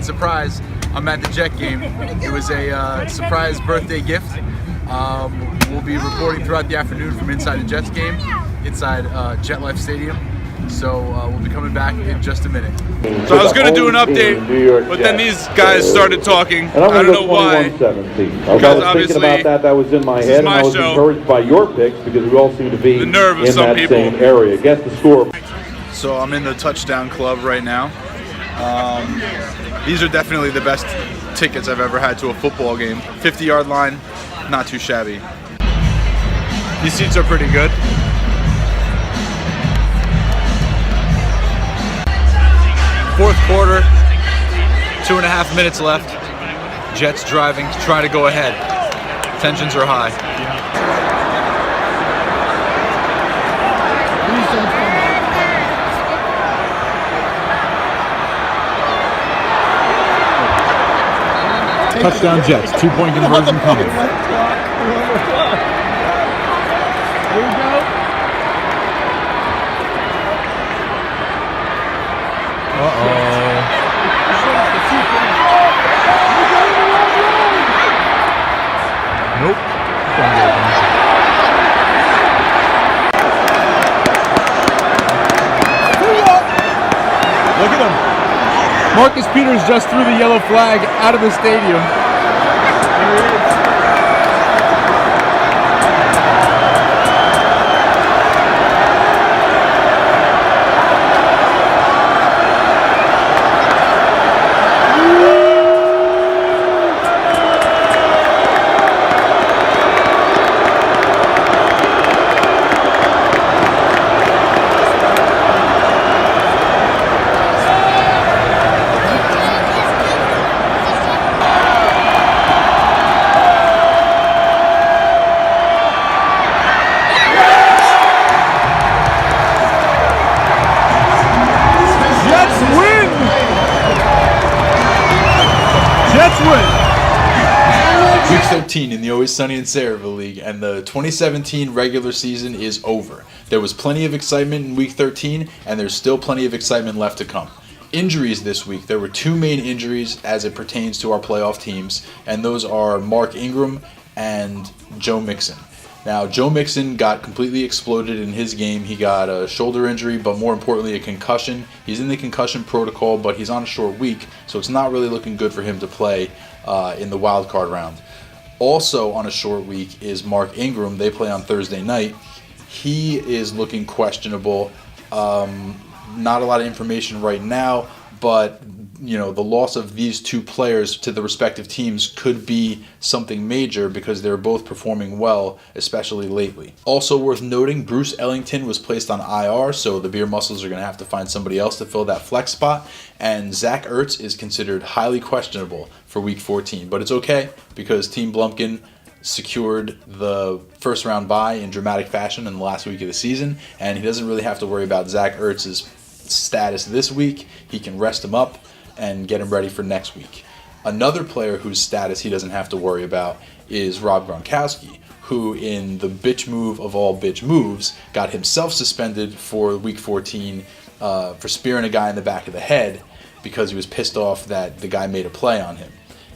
and surprise, I'm at the Jet game. It was a surprise birthday gift. We'll be reporting throughout the afternoon from inside the Jets game, inside Jet Life Stadium. So we'll be coming back in just a minute. So I was going to do an update, but then these guys started talking. I don't know why. Because obviously, that was in my head, and I was encouraged by your picks because we all seem to be in that same area. Guess the score. So I'm in the touchdown club right now. These are definitely the best tickets I've ever had to a football game. 50-yard line, not too shabby. These seats are pretty good. Fourth quarter, 2.5 minutes left. Jets driving, trying to go ahead. Tensions are high. Touchdown Jets, 2-point conversion coming. Here we go. Nope. Look at him. Marcus Peters just threw the yellow flag out of the stadium. There he is. Week 13 in the Always Sunny in Sayreville League, and the 2017 regular season is over. There was plenty of excitement in Week 13, and there's still plenty of excitement left to come. Injuries this week. There were two main injuries as it pertains to our playoff teams, and those are Mark Ingram and Joe Mixon. Now, Joe Mixon got completely exploded in his game. He got a shoulder injury, but more importantly, a concussion. He's in the concussion protocol, but he's on a short week, so it's not really looking good for him to play in the wildcard round. Also on a short week is Mark Ingram. They play on Thursday night. He is looking questionable. Not a lot of information right now, but you know, the loss of these two players to the respective teams could be something major because they're both performing well, especially lately. Also worth noting, Bruce Ellington was placed on IR, so the Beer Muscles are going to have to find somebody else to fill that flex spot, and Zach Ertz is considered highly questionable for Week 14, but it's okay because Team Blumpkin secured the first round bye in dramatic fashion in the last week of the season, and he doesn't really have to worry about Zach Ertz's status this week. He can rest him up and get him ready for next week. Another player whose status he doesn't have to worry about is Rob Gronkowski, who in the bitch move of all bitch moves got himself suspended for Week 14 for spearing a guy in the back of the head because he was pissed off that the guy made a play on him.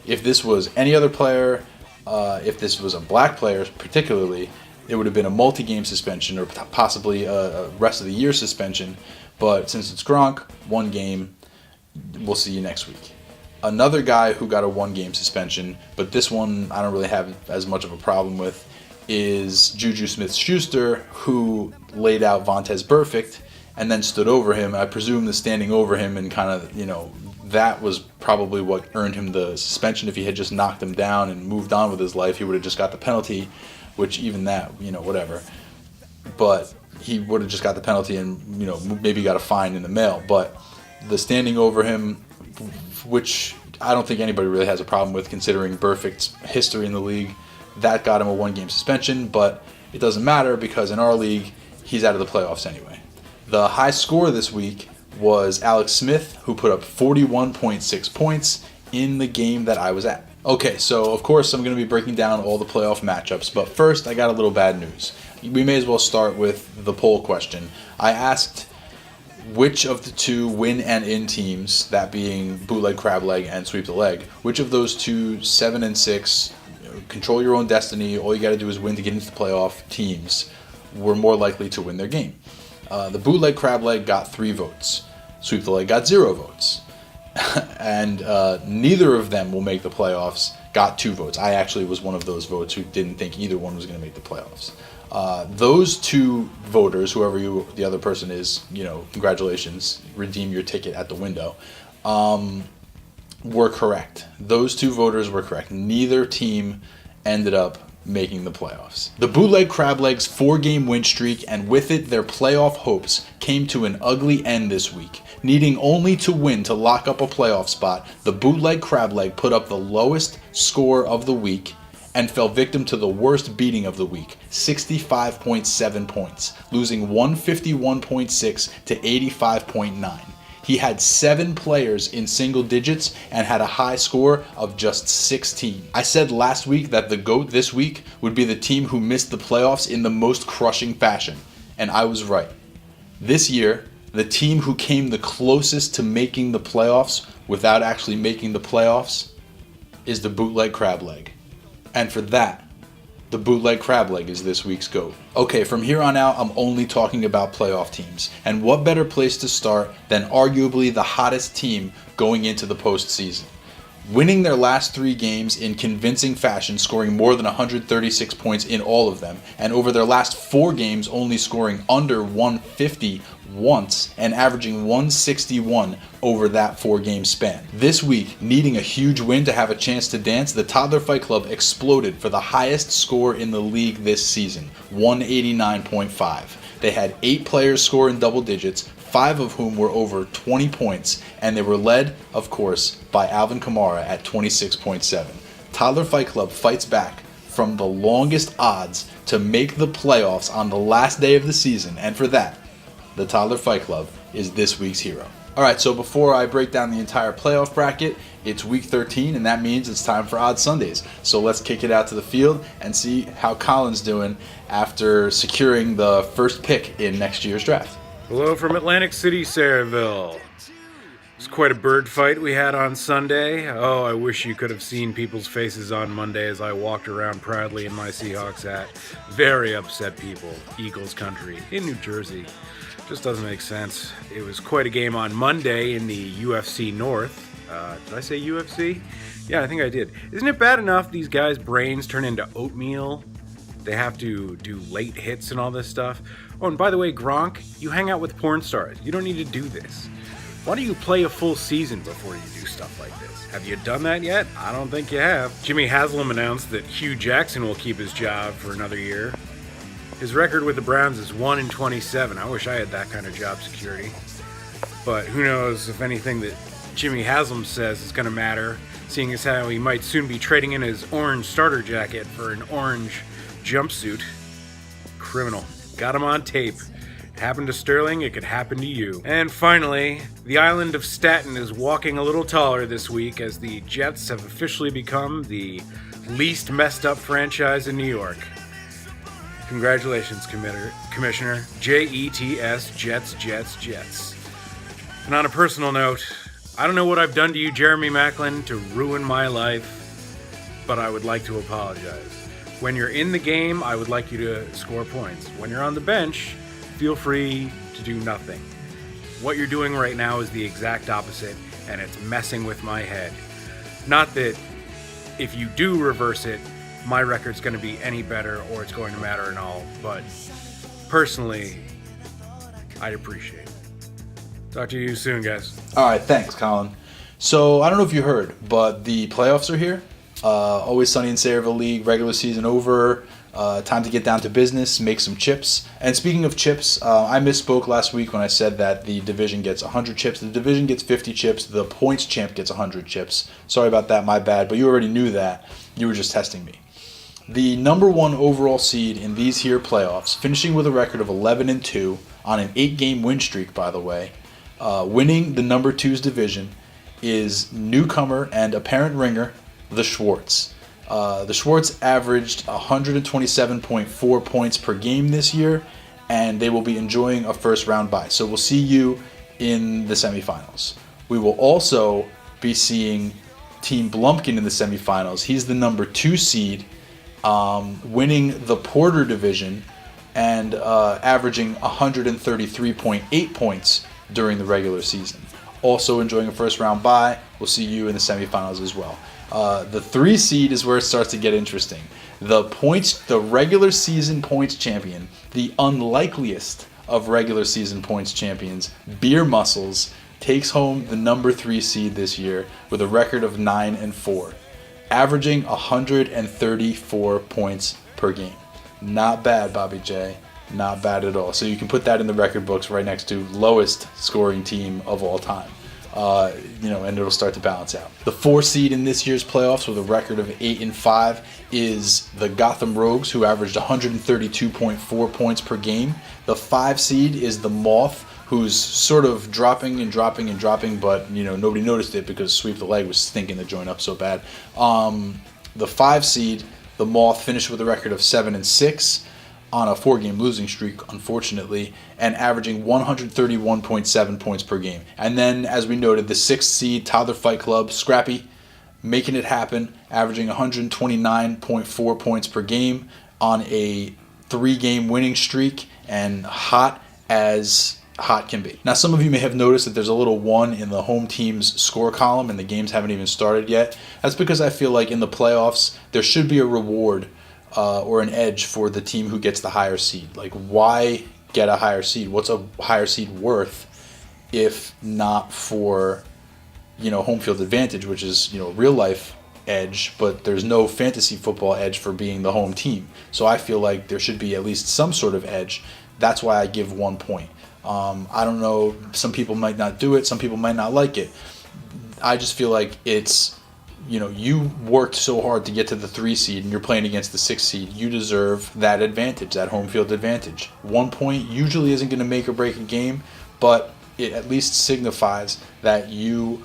If this was any other player, if this was a black player particularly, it would have been a multi-game suspension or possibly a rest of the year suspension. But since it's Gronk, 1 game, we'll see you next week. Another guy who got a 1-game suspension, but this one I don't really have as much of a problem with, is Juju Smith-Schuster, who laid out Vontaze Burfict and then stood over him. I presume the standing over him and kind of, you know, that was probably what earned him the suspension. If he had just knocked him down and moved on with his life, he would have just got the penalty, which even that, you know, whatever. But he would have just got the penalty and, you know, maybe got a fine in the mail. But the standing over him, which I don't think anybody really has a problem with considering Burfict's history in the league, that got him a 1-game suspension, but it doesn't matter because in our league, he's out of the playoffs anyway. The high score this week was Alex Smith, who put up 41.6 points in the game that I was at. Okay, so of course I'm going to be breaking down all the playoff matchups, but first I got a little bad news. We may as well start with the poll question. I asked which of the two win and in teams, that being bootleg, crab leg, and sweep the leg, which of those two 7 and 6, control your own destiny, all you got to do is win to get into the playoff teams, were more likely to win their game? The bootleg, crab leg got 3 votes. Sweep the leg got 0 votes. And neither of them will make the playoffs, got 2 votes. I actually was one of those votes who didn't think either one was going to make the playoffs. Those 2 voters, whoever the other person is, congratulations, redeem your ticket at the window, were correct. Those 2 voters were correct. Neither team ended up making the playoffs. The bootleg crab legs 4-game win streak, and with it their playoff hopes, came to an ugly end this week. Needing only to win to lock up a playoff spot, the bootleg crab leg put up the lowest score of the week and fell victim to the worst beating of the week, 65.7 points, losing 151.6 to 85.9. He had 7 players in single digits and had a high score of just 16. I said last week that the GOAT this week would be the team who missed the playoffs in the most crushing fashion, and I was right. This year, the team who came the closest to making the playoffs without actually making the playoffs is the bootleg crab leg. And for that, the bootleg crab leg is this week's GOAT. Okay, from here on out, I'm only talking about playoff teams. And what better place to start than arguably the hottest team going into the postseason? Winning their last 3 games in convincing fashion, scoring more than 136 points in all of them, and over their last 4 games only scoring under 150 once and averaging 161 over that 4-game span. This week, needing a huge win to have a chance to dance, the Toddler Fight Club exploded for the highest score in the league this season, 189.5. They had 8 players score in double digits, 5 of whom were over 20 points, and they were led, of course, by Alvin Kamara at 26.7. Toddler Fight Club fights back from the longest odds to make the playoffs on the last day of the season, and for that, the Toddler Fight Club is this week's hero. Alright, so before I break down the entire playoff bracket, it's week 13, and that means it's time for Odd Sundays. So let's kick it out to the field and see how Colin's doing after securing the first pick in next year's draft. Hello from Atlantic City, Sayreville. It was quite a bird fight we had on Sunday. Oh, I wish you could have seen people's faces on Monday as I walked around proudly in my Seahawks hat. Very upset people. Eagles country in New Jersey. Just doesn't make sense. It was quite a game on Monday in the UFC North. Did I say UFC? Yeah, I think I did. Isn't it bad enough these guys' brains turn into oatmeal? They have to do late hits and all this stuff. Oh, and by the way, Gronk, you hang out with porn stars. You don't need to do this. Why don't you play a full season before you do stuff like this? Have you done that yet? I don't think you have. Jimmy Haslam announced that Hugh Jackson will keep his job for another year. His record with the Browns is 1-27. I wish I had that kind of job security. But who knows if anything that Jimmy Haslam says is going to matter, seeing as how he might soon be trading in his orange starter jacket for an orange jumpsuit. Criminal. Got him on tape. It happened to Sterling, it could happen to you. And finally, the island of Staten is walking a little taller this week as the Jets have officially become the least messed up franchise in New York. Congratulations, Commissioner. Jets, Jets. And on a personal note, I don't know what I've done to you, Jeremy Maclin, to ruin my life, but I would like to apologize. When you're in the game, I would like you to score points. When you're on the bench, feel free to do nothing. What you're doing right now is the exact opposite, and it's messing with my head. Not that if you do reverse it, my record's going to be any better or it's going to matter at all, but personally, I'd appreciate it. Talk to you soon, guys. Alright, thanks, Colin. So, I don't know if you heard, but the playoffs are here. Always Sunny in Sayreville League, regular season over. Time to get down to business, make some chips. And speaking of chips, I misspoke last week when I said that the division gets 100 chips. The division gets 50 chips. The points champ gets 100 chips. Sorry about that, my bad, but you already knew that. You were just testing me. The number 1 overall seed in these here playoffs, finishing with a record of 11-2 on an 8-game win streak, by the way, winning the number 2's division, is newcomer and apparent ringer, the Schwartz. The Schwartz averaged 127.4 points per game this year, and they will be enjoying a first-round bye. So we'll see you in the semifinals. We will also be seeing Team Blumpkin in the semifinals. He's the number 2 seed, winning the Porter division and averaging 133.8 points during the regular season. Also enjoying a first round bye. We'll see you in the semifinals as well. The 3 seed is where it starts to get interesting. The regular season points champion, the unlikeliest of regular season points champions, Beer Muscles, takes home the number 3 seed this year with a record of 9-4, averaging 134 points per game. Not bad, Bobby J. Not bad at all. So you can put that in the record books right next to lowest scoring team of all time. And it'll start to balance out. The 4 seed in this year's playoffs with a record of 8-5 is the Gotham Rogues, who averaged 132.4 points per game. The 5 seed is the Moth, who's sort of dropping, but nobody noticed it because Sweep the Leg was stinking the joint up so bad. The 5 seed, the Moth, finished with a record of 7-6 on a 4-game losing streak, unfortunately, and averaging 131.7 points per game. And then, as we noted, the 6th seed, Toddler Fight Club, Scrappy, making it happen, averaging 129.4 points per game on a 3-game winning streak, and hot as hot can be. Now, some of you may have noticed that there's a little 1 in the home team's score column, and the games haven't even started yet. That's because I feel like in the playoffs, there should be a reward or an edge for the team who gets the higher seed. Like, why get a higher seed? What's a higher seed worth if not for, home field advantage, which is, real life edge, but there's no fantasy football edge for being the home team. So I feel like there should be at least some sort of edge. That's why I give 1 point. I don't know, some people might not do it, some people might not like it. I just feel like it's, you worked so hard to get to the 3 seed and you're playing against the 6 seed. You deserve that advantage, that home field advantage. 1 point usually isn't going to make or break a game, but it at least signifies that you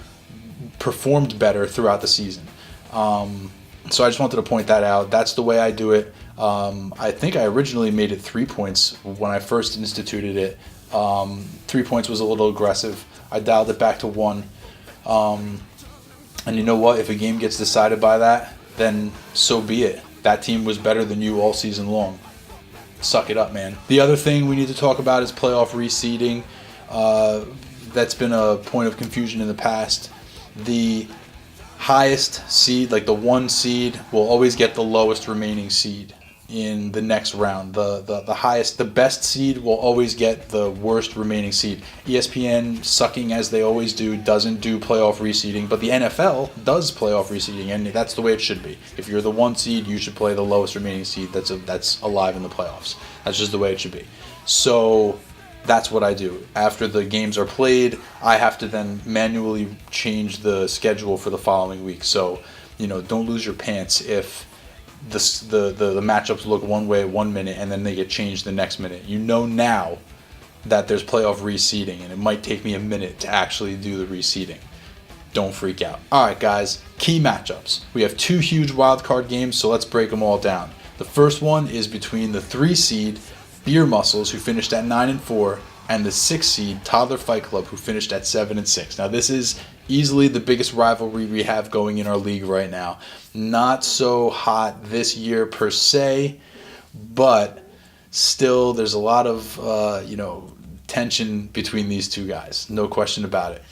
performed better throughout the season. So I just wanted to point that out. That's the way I do it. I think I originally made it 3 points when I first instituted it. 3 points was a little aggressive. I dialed it back to 1. And you know what? If a game gets decided by that, then so be it. That team was better than you all season long. Suck it up, man. The other thing we need to talk about is playoff reseeding. That's been a point of confusion in the past. The highest seed, like the 1 seed, will always get the lowest remaining seed in the next round. The highest, the best seed will always get the worst remaining seed. ESPN, sucking as they always do, doesn't do playoff reseeding, but the NFL does playoff reseeding, and that's the way it should be. If you're the 1 seed, you should play the lowest remaining seed that's alive in the playoffs. That's just the way it should be. So that's what I do. After the games are played, I have to then manually change the schedule for the following week. So, don't lose your pants if the matchups look one way 1 minute and then they get changed the next minute. Now that there's playoff reseeding, and it might take me a minute to actually do the reseeding. Don't freak out. All right, guys, key matchups. We have 2 huge wildcard games, so let's break them all down. The first one is between the 3 seed Beer Muscles, who finished at 9-4, and the 6 seed Toddler Fight Club, who finished at 7-6. Now, this is easily the biggest rivalry we have going in our league right now. Not so hot this year per se, but still there's a lot of tension between these 2 guys. No question about it.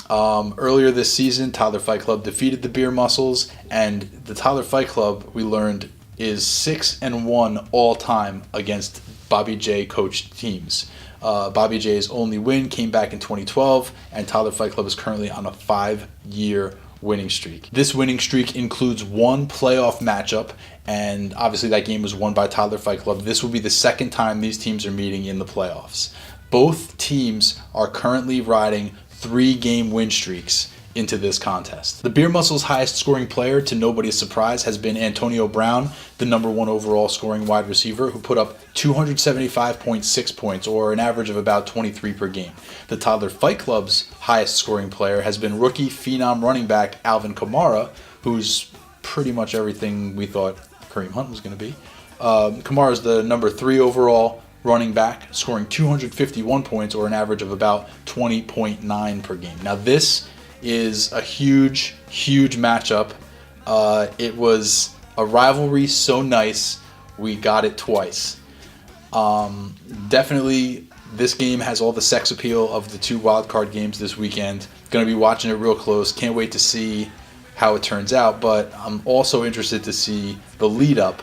Earlier this season, Toddler Fight Club defeated the Beer Muscles, and the Toddler Fight Club, we learned, is 6-1 all time against Bobby J coached teams. Bobby J's only win came back in 2012, and Toddler Fight Club is currently on a 5-year winning streak. This winning streak includes 1 playoff matchup, and obviously that game was won by Toddler Fight Club. This will be the second time these teams are meeting in the playoffs. Both teams are currently riding 3-game win streaks into this contest. The Beer Muscles' highest scoring player, to nobody's surprise, has been Antonio Brown, the number 1 overall scoring wide receiver, who put up 275.6 points, or an average of about 23 per game. The Toddler Fight Club's highest scoring player has been rookie phenom running back Alvin Kamara, who's pretty much everything we thought Kareem Hunt was going to be. Kamara is the number 3 overall running back, scoring 251 points, or an average of about 20.9 per game. Now, this is a huge, huge matchup. It was a rivalry so nice, we got it twice. Definitely, this game has all the sex appeal of the two wildcard games this weekend. Going to be watching it real close. Can't wait to see how it turns out, but I'm also interested to see the lead up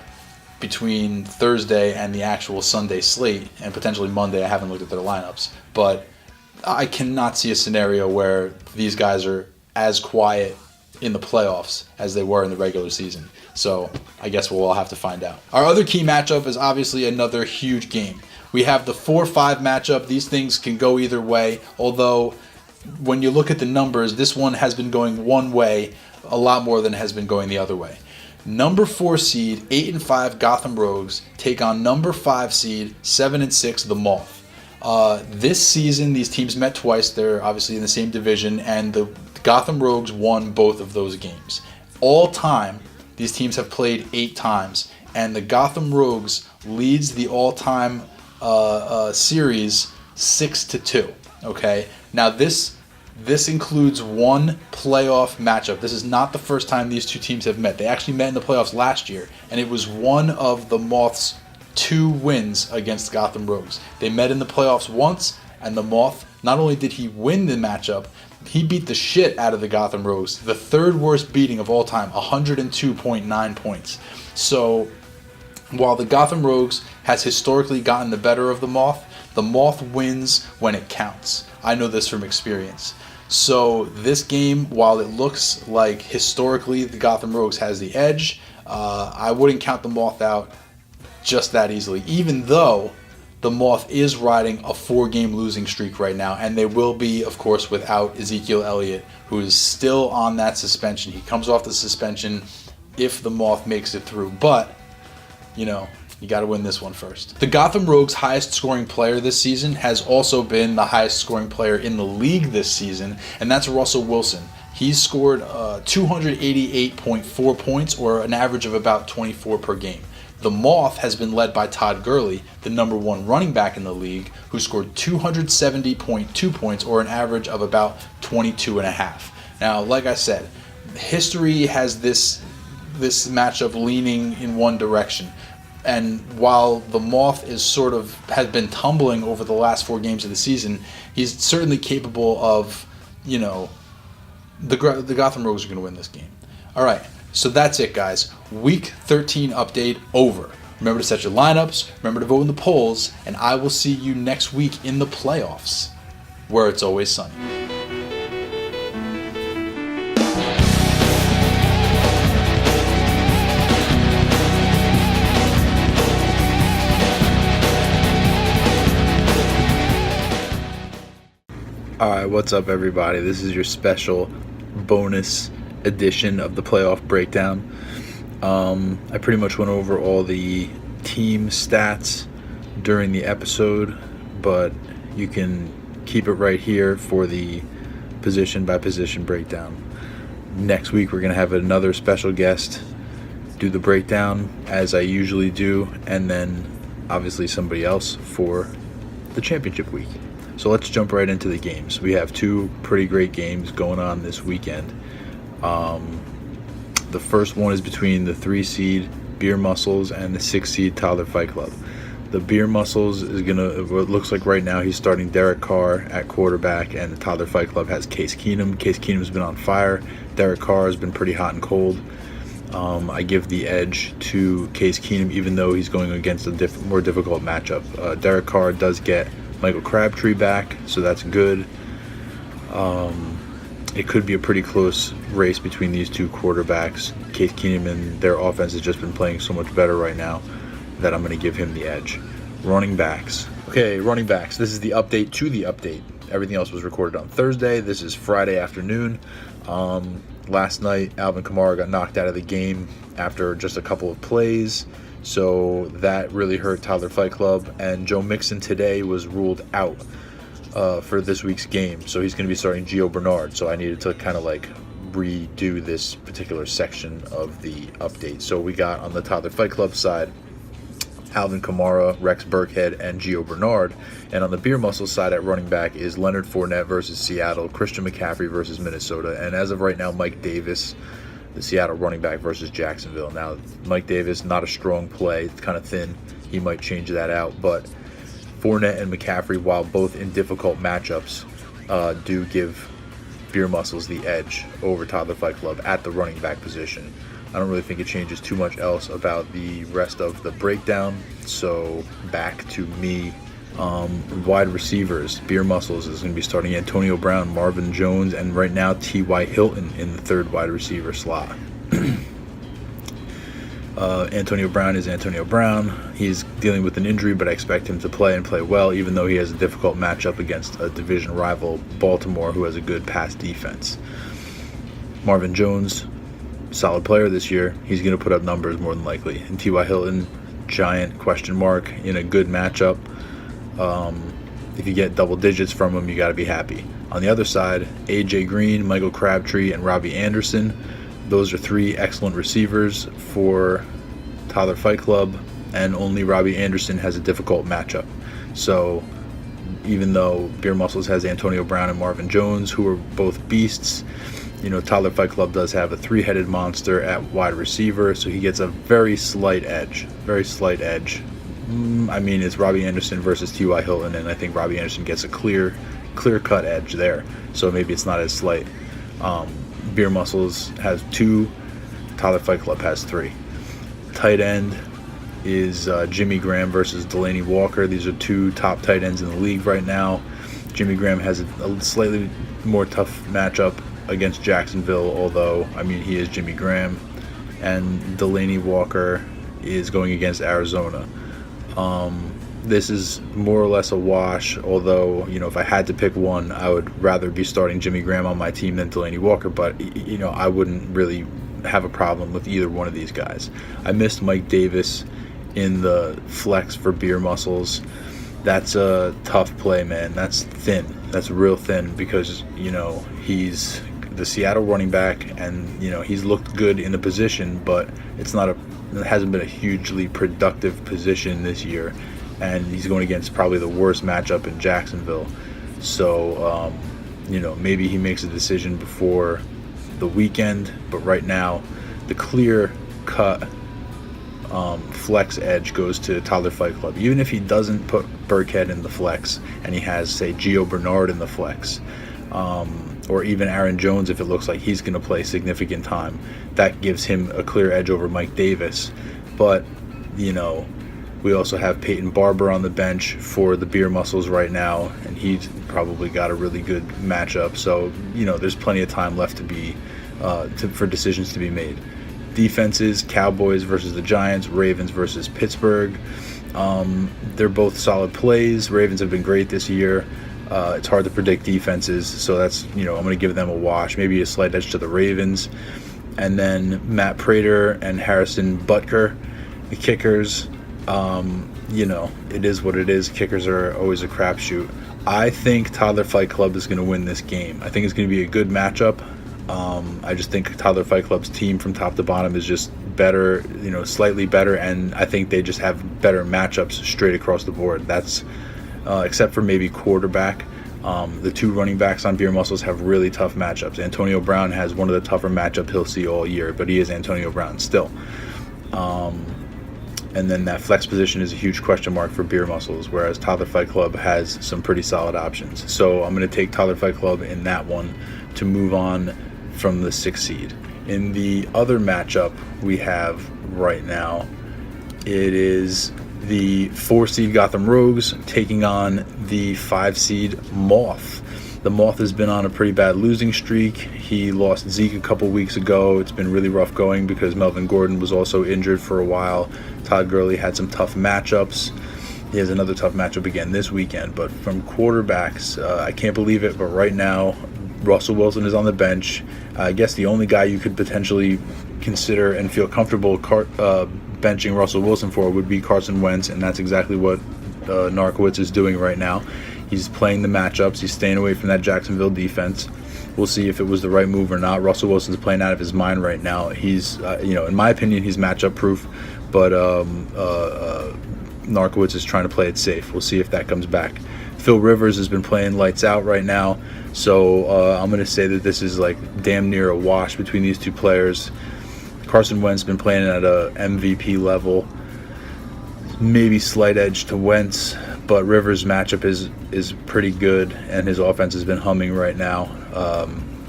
between Thursday and the actual Sunday slate, and potentially Monday. I haven't looked at their lineups, but I cannot see a scenario where these guys are as quiet in the playoffs as they were in the regular season. So I guess we'll all have to find out. Our other key matchup is obviously another huge game. We have the 4-5 matchup. These things can go either way, although when you look at the numbers, this one has been going one way a lot more than it has been going the other way. Number 4 seed, 8-5 Gotham Rogues take on number 5 seed, 7-6 the Moth. This season, these teams met twice. They're obviously in the same division, and the Gotham Rogues won both of those games. All time, these teams have played 8 times, and the Gotham Rogues leads the all-time series 6-2. Okay, now this includes one playoff matchup. This is not the first time these two teams have met. They actually met in the playoffs last year, and it was one of the Moth's 2 wins against Gotham Rogues. They met in the playoffs once, and the Moth, not only did he win the matchup, he beat the shit out of the Gotham Rogues. The 3rd worst beating of all time, 102.9 points. So while the Gotham Rogues has historically gotten the better of the Moth wins when it counts. I know this from experience. So this game, while it looks like historically the Gotham Rogues has the edge, I wouldn't count the Moth out just that easily, even though the Moth is riding a 4-game losing streak right now, and they will be, of course, without Ezekiel Elliott, who is still on that suspension. He comes off the suspension if the Moth makes it through, but, you know, you got to win this one first. The Gotham Rogues' highest scoring player this season has also been the highest scoring player in the league this season, and that's Russell Wilson. He's scored 288.4 points, or an average of about 24 per game. The Moth has been led by Todd Gurley, the number 1 running back in the league, who scored 270.2 points, or an average of about 22.5. Now, like I said, history has this matchup leaning in one direction. And while the Moth has been tumbling over the last 4 games of the season, he's certainly capable of, you know, the Gotham Rogues are going to win this game. All right, so that's it, guys. Week 13 update over. Remember to set your lineups, remember to vote in the polls, and I will see you next week in the playoffs, where it's always sunny. Alright, what's up everybody? This is your special bonus edition of the playoff breakdown. I pretty much went over all the team stats during the episode, but you can keep it right here for the position by position breakdown. Next week we're going to have another special guest do the breakdown as I usually do, and then obviously somebody else for the championship week. So let's jump right into the games. We have 2 pretty great games going on this weekend. The first one is between the 3 seed Beer Muscles and the 6 seed Tyler Fight Club. The Beer Muscles is gonna, it looks like right now he's starting Derek Carr at quarterback, and the Tyler Fight Club has Case Keenum. Case Keenum's been on fire. Derek Carr has been pretty hot and cold. I give the edge to Case Keenum, even though he's going against a more difficult matchup. Derek Carr does get Michael Crabtree back, so that's good. It could be a pretty close race between these 2 quarterbacks. Case Keenum and their offense has just been playing so much better right now that I'm going to give him the edge. Running backs. Okay, running backs. This is the update to the update. Everything else was recorded on Thursday. This is Friday afternoon. Last night, Alvin Kamara got knocked out of the game after just a couple of plays. So that really hurt Tyler Fight Club, and Joe Mixon today was ruled out for this week's game, so he's going to be starting Gio Bernard. So I needed to kind of like redo this particular section of the update. So we got on the Tyler Fight Club side, Alvin Kamara, Rex Burkhead, and Gio Bernard. And on the Beer Muscles side at running back is Leonard Fournette versus Seattle, Christian McCaffrey versus Minnesota, and as of right now, Mike Davis, the Seattle running back, versus Jacksonville. Now, Mike Davis, not a strong play. It's kind of thin. He might change that out. But Fournette and McCaffrey, while both in difficult matchups, do give Beer Muscles the edge over Toddler Fight Club at the running back position. I don't really think it changes too much else about the rest of the breakdown. So back to me. Wide receivers, Beer Muscles is going to be starting Antonio Brown, Marvin Jones, and right now T.Y. Hilton in the third wide receiver slot. Antonio Brown is Antonio Brown. He's dealing with an injury, but I expect him to play and play well, even though he has a difficult matchup against a division rival, Baltimore, who has a good pass defense. Marvin Jones, solid player this year. He's going to put up numbers more than likely. And T.Y. Hilton, giant question mark in a good matchup. If you get double digits from him, you got to be happy. On the other side, A.J. Green, Michael Crabtree, and Robbie Anderson. Those are three excellent receivers for Toddler Fight Club, and only Robbie Anderson has a difficult matchup. So even though Beer Muscles has Antonio Brown and Marvin Jones, who are both beasts, Toddler Fight Club does have a three-headed monster at wide receiver, so he gets a very slight edge. It's Robbie Anderson versus T.Y. Hilton, and I think Robbie Anderson gets a clear-cut edge there, so maybe it's not as slight. Beer Muscles has 2, Toddler Fight Club has 3. Tight end is Jimmy Graham versus Delaney Walker. These are 2 top tight ends in the league right now. Jimmy Graham has a slightly more tough matchup against Jacksonville, although, he is Jimmy Graham. And Delaney Walker is going against Arizona. This is more or less a wash, although, if I had to pick one, I would rather be starting Jimmy Graham on my team than Delaney Walker, but, I wouldn't really have a problem with either one of these guys. I missed Mike Davis in the flex for Beer Muscles. That's a tough play, man. That's thin. That's real thin because, he's the Seattle running back, and, he's looked good in the position, but it hasn't been a hugely productive position this year. And he's going against probably the worst matchup in Jacksonville. So, maybe he makes a decision before the weekend. But right now, the clear-cut flex edge goes to Toddler Fight Club. Even if he doesn't put Burkhead in the flex and he has, say, Gio Bernard in the flex, or even Aaron Jones if it looks like he's going to play significant time, that gives him a clear edge over Mike Davis. But, we also have Peyton Barber on the bench for the Beer Muscles right now, and he's probably got a really good matchup. So, there's plenty of time left to be for decisions to be made. Defenses, Cowboys versus the Giants, Ravens versus Pittsburgh. They're both solid plays. Ravens have been great this year. It's hard to predict defenses, so that's, I'm going to give them a wash, maybe a slight edge to the Ravens. And then Matt Prater and Harrison Butker, the kickers. It is what it is. Kickers are always a crapshoot. I think Toddler Fight Club is going to win this game. I think it's going to be a good matchup. I just think Toddler Fight Club's team from top to bottom is just better, slightly better, and I think they just have better matchups straight across the board. That's except for maybe quarterback. The 2 running backs on Beer Muscles have really tough matchups. Antonio Brown has one of the tougher matchups he'll see all year, but he is Antonio Brown still. And then that flex position is a huge question mark for Beer Muscles, whereas Toddler Fight Club has some pretty solid options. So I'm going to take Toddler Fight Club in that one to move on from the 6th seed. In the other matchup we have right now, it is the 4 seed Gotham Rogues taking on the 5 seed Moth. The Moth has been on a pretty bad losing streak. He lost Zeke a couple weeks ago. It's been really rough going because Melvin Gordon was also injured for a while. Todd Gurley had some tough matchups. He has another tough matchup again this weekend. But from quarterbacks, I can't believe it, but right now, Russell Wilson is on the bench. I guess the only guy you could potentially consider and feel comfortable benching Russell Wilson for would be Carson Wentz, and that's exactly what Narkowitz is doing right now. He's playing the matchups. He's staying away from that Jacksonville defense. We'll see if it was the right move or not. Russell Wilson's playing out of his mind right now. He's, in my opinion, he's matchup proof. But Narkowitz is trying to play it safe. We'll see if that comes back. Phil Rivers has been playing lights out right now, so I'm going to say that this is like damn near a wash between these two players. Carson Wentz has been playing at a MVP level, maybe slight edge to Wentz, but Rivers' matchup is pretty good, and his offense has been humming right now.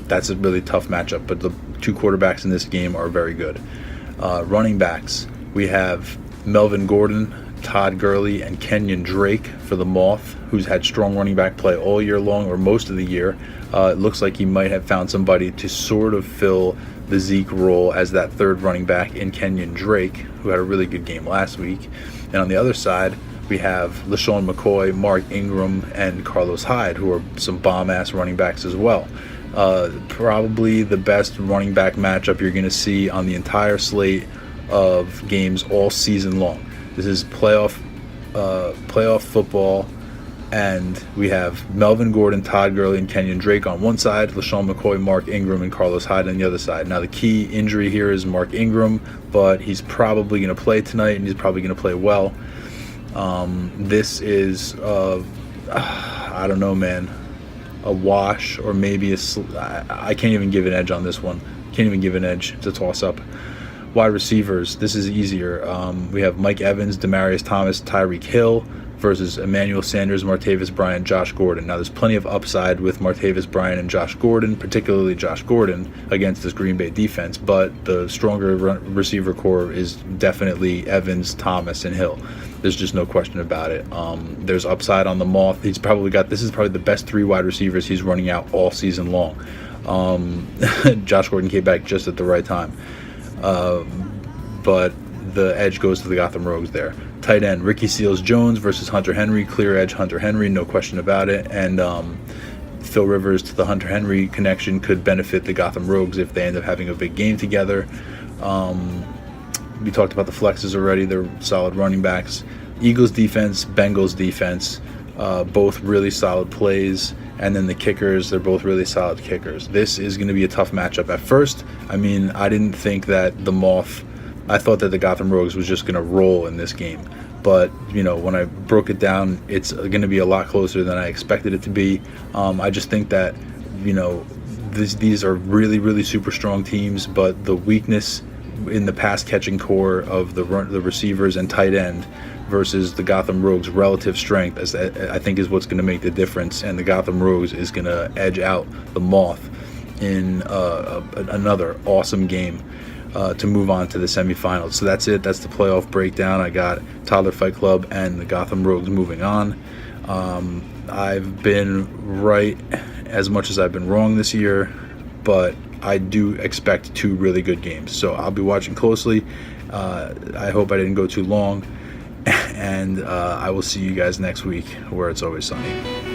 That's a really tough matchup, but the two quarterbacks in this game are very good. Running backs, we have Melvin Gordon, Todd Gurley, and Kenyon Drake for the Moth, who's had strong running back play all year long, or most of the year. It looks like he might have found somebody to sort of fill the Zeke role as that third running back in Kenyon Drake, who had a really good game last week. And on the other side, we have LaShawn McCoy, Mark Ingram, and Carlos Hyde, who are some bomb-ass running backs as well. Probably the best running back matchup you're going to see on the entire slate of games all season long. This is playoff football, and we have Melvin Gordon, Todd Gurley, and Kenyon Drake on one side, LaShawn McCoy, Mark Ingram, and Carlos Hyde on the other side. Now, the key injury here is Mark Ingram, but he's probably going to play tonight, and he's probably going to play well. This is, I don't know, man, a wash, or maybe I can't even give an edge on this one. Can't even give an edge. It's a toss-up. Wide receivers, this is easier. We have Mike Evans, Demaryius Thomas, Tyreek Hill versus Emmanuel Sanders, Martavis Bryant, Josh Gordon. Now, there's plenty of upside with Martavis Bryant and Josh Gordon, particularly Josh Gordon against this Green Bay defense, but the stronger receiver core is definitely Evans, Thomas, and Hill. There's just no question about it. There's upside on the Moth. This is probably the best 3 wide receivers he's running out all season long. Josh Gordon came back just at the right time. But the edge goes to the Gotham Rogues there. Tight end, Ricky Seals-Jones versus Hunter Henry. Clear edge, Hunter Henry, no question about it. And Phil Rivers to the Hunter Henry connection could benefit the Gotham Rogues if they end up having a big game together. We talked about the flexes already. They're solid running backs. Eagles defense, Bengals defense, both really solid plays. And then the kickers, they're both really solid kickers. This is going to be a tough matchup. At first, I mean, I didn't think that the Moth, I thought that the Gotham Rogues was just going to roll in this game. But, you know, when I broke it down, it's going to be a lot closer than I expected it to be. I just think that, you know, these are really, really super strong teams, but the weakness in the pass catching core of the receivers and tight end versus the Gotham Rogues' relative strength, as I think is what's going to make the difference, and the Gotham Rogues is going to edge out the Moth in another awesome game to move on to the semifinals. So that's it. That's the playoff breakdown. I got Toddler Fight Club and the Gotham Rogues moving on. I've been right as much as I've been wrong this year, but I do expect 2 really good games. So I'll be watching closely. I hope I didn't go too long. And I will see you guys next week where it's always sunny.